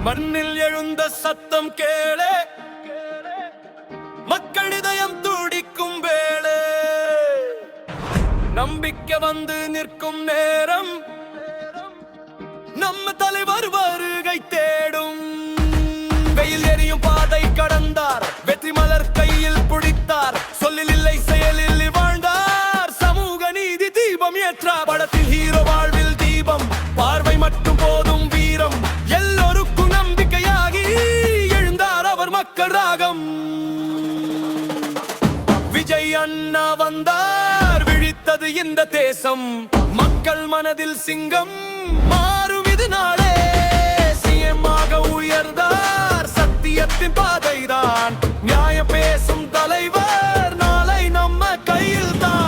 மண்ணில் எழுந்த சத்தம் கேளே, மக்கள் இதயம் துடிக்கும் வேளே, நம்பிக்கை வந்து நிற்கும் நேரம், நம்ம தலைவர் வருகை தேடும். வெயில் எரியும் பாதை கடந்தார், வெற்றி மலர் கையில் பிடித்தார், சொல்லில் இல்லை செயலில் வாழ்ந்தார், சமூக நீதி தீபம் ஏற்றார். படத்தில் ஹீரோ வாழ்வில் தீபம், பார்வை மட்டும் போதும் வீரம், எல்லோருக்கும் நம்பிக்கையாகி எழுந்தார் அவர் மக்கள் ராகம். விஜய் அண்ணா வந்தார், விழித்தது இந்த தேசம், மக்கள் மனதில் சிங்கம் மாறும் இது நாளே. சிஎம்மாக உயர்ந்தார், சத்தியத்தின் பாதைதான், நியாயம் பேசும் தலைவர், நாளை நம்ம கையில் தான்.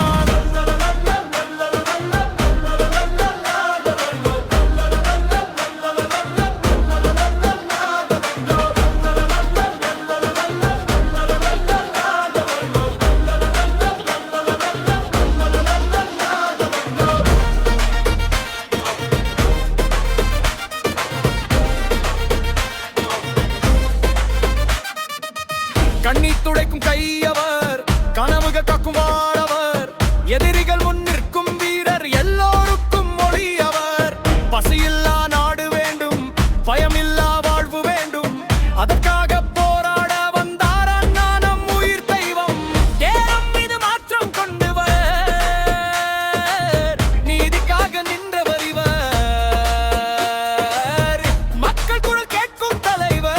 கண்ணீர் துடைக்கும் கையவர், கனவுகள் காக்கும் வாழவர், எதிரிகள் முன் நிற்கும் வீரர், எல்லோருக்கும் மொழி அவர். பசியில்லா நாடு வேண்டும், பயமில்லா வாழ்வு வேண்டும், அதற்காக போராட வந்தார் அண்ணா நம் உயிர் தெய்வம். நேரம் மீது மாற்றம் கொண்டவர், நீதிக்காக நின்றவர் இவர், மக்கள் குரல் கேட்கும் தலைவர்,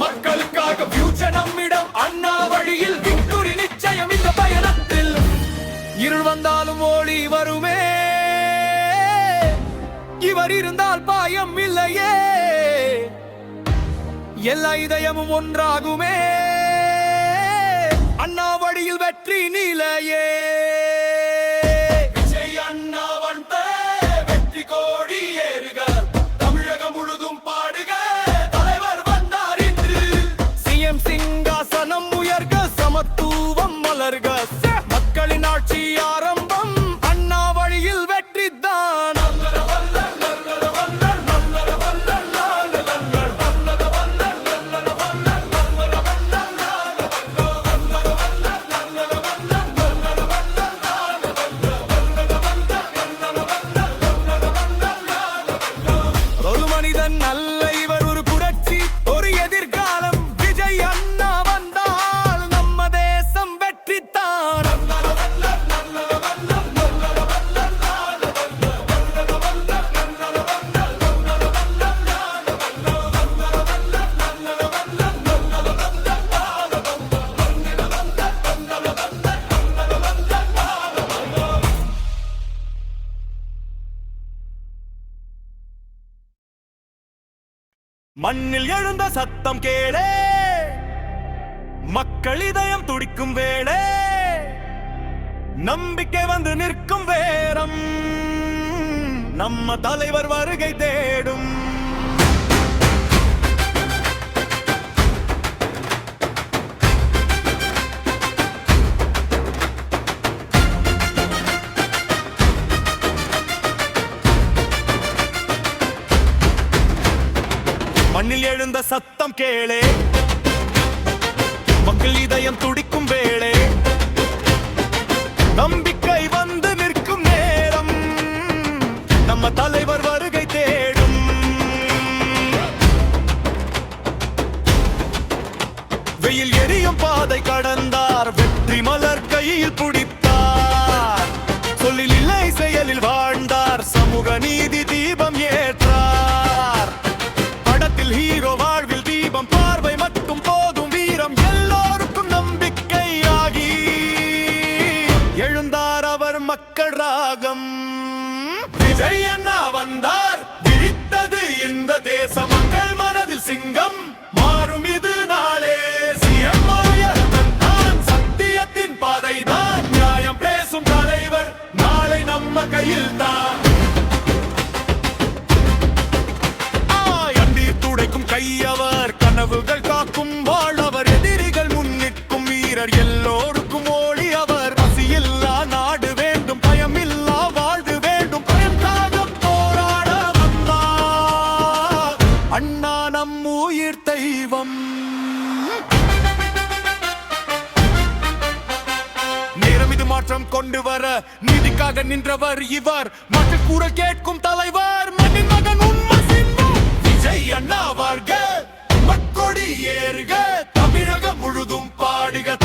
மக்களுக்காக ஃபியூச்சர் நம்மிடம். அண்ணா வழியில் விக்டரி நிச்சயம் இந்த பயணத்தில். இருள் வந்தாலும் ஒளி வருமே, இவர் இருந்தால் பாயம் இல்லையே, எல்லா இதயமும் ஒன்றாகுமே, அண்ணா வழியில் வெற்றி நிலையே. விஜய் அண்ணா வந்த வெற்றி கோடி ஏறுக, தமிழகம் முழுதும் பாடுக, சிங்காசனம் உயர்க, சமத்துவம் மலர்க, மக்களின் ஆட்சி ஆரம்பம், அண்ணா வழியில் வெற்றி தான். ஒரு மனிதன் நல்ல இவர், ஒரு புரட்சி, ஒரு எதிர்காலம். மண்ணில் எழுந்த சத்தம் கேளே, மக்கள் இதயம் துடிக்கும் வேளே, நம்பிக்கை வந்து நிற்கும் வேரம், நம்ம தலைவர் வருகை தேடும். மண்ணில் எழுந்த சத்தம் கேளே, மக்கள் இதயம் துடிக்கும் வேளே, நம்பிக்கை வந்து நிற்கும் நேரம், நம்ம தலைவர் வருகை தேடும். வெயில் எரியும் பாதை கடந்தார், வெற்றி மலர் கையில் பிடித்தார், சொல்லில் இல்லை செயலில் வாழ்ந்தார், சமூக நீதி தீபம் ஏற்றார். படத்தில் ஹீரோ வாழ்வில் தீபம், பார்வை மட்டும் போதும் வீரம், எல்லோருக்கும் நம்பிக்கையாகி எழுந்தார் அவர் மக்கள் ராகம். விஜய் அண்ணா வந்தார், விழித்தது இந்த தேச, மக்கள் மனதில் சிங்கம் மாறும் இது நாளே. சத்தியத்தின் பாதைதான், நியாயம் பேசும் தலைவர், நாளை நம்ம கையில் தான். கையவர், கனவுகள் காக்கும் வாழவர், எதிரிகள் முன் நிற்கும் வீரர், எல்லோருக்கும் ஓடி அவர். பசியில்லா நாடு வேண்டும், கொண்டு வர நீதிக்காக நின்றவர் இவர். மக்கள் குரல் கேட்கும் தலைவர், மண்ணின் மகன் உண்மை சிங்கம். விஜய் அண்ணா வாழ்க, மக்கொடி ஏறுக, தமிழகம் முழுதும் பாடுக.